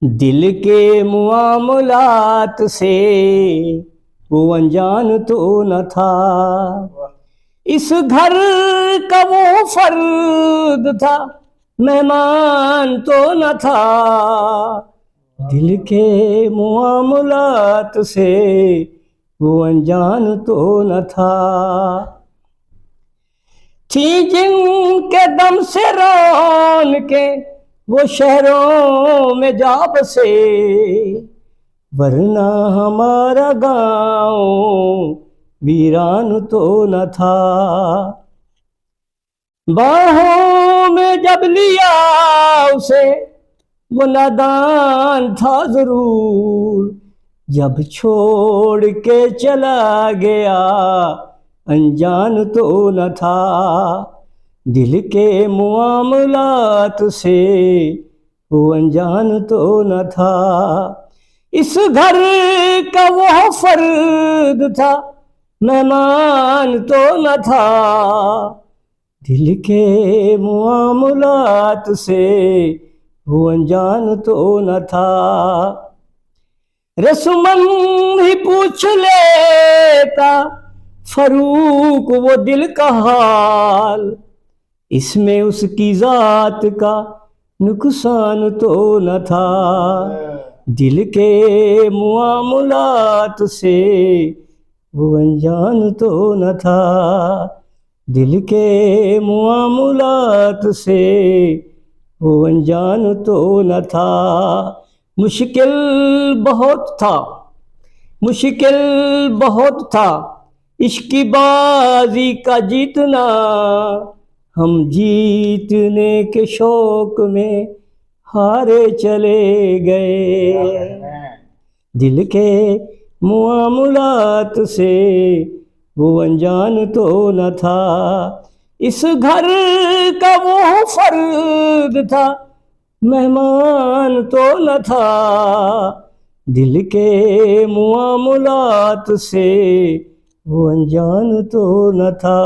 दिल के मुआमलात से वो अनजान तो न था। इस घर का वो फर्द था, मेहमान तो न था। दिल के मुआमलात से वो अनजान तो न था। थी जिनके दम से रौन के वो शहरों में जा बसे, वरना हमारा गांव वीरान तो न था। बाहों में जब लिया उसे वो नादान था जरूर, जब छोड़ के चला गया अनजान तो न था। दिल के मुआमलात से वो अनजान तो न था। इस घर का वो फर्द था, मेहमान तो न था। दिल के मुआमलात से वो अनजान तो न था। रस्मन ही पूछ लेता फरूक वो दिल का हाल, इसमें उसकी जात का नुकसान तो न था। दिल के मुआमलात से वो अनजान तो न था। दिल के मुआमलात से वो अनजान तो न था। मुश्किल बहुत था, मुश्किल बहुत था इश्की बाजी का जीतना। हम जीतने के शौक में हारे चले गए। दिल के मुआमलात से वो अनजान तो न था। इस घर का वो फर्द था, मेहमान तो न था। दिल के मुआमलात से वो अनजान तो न था।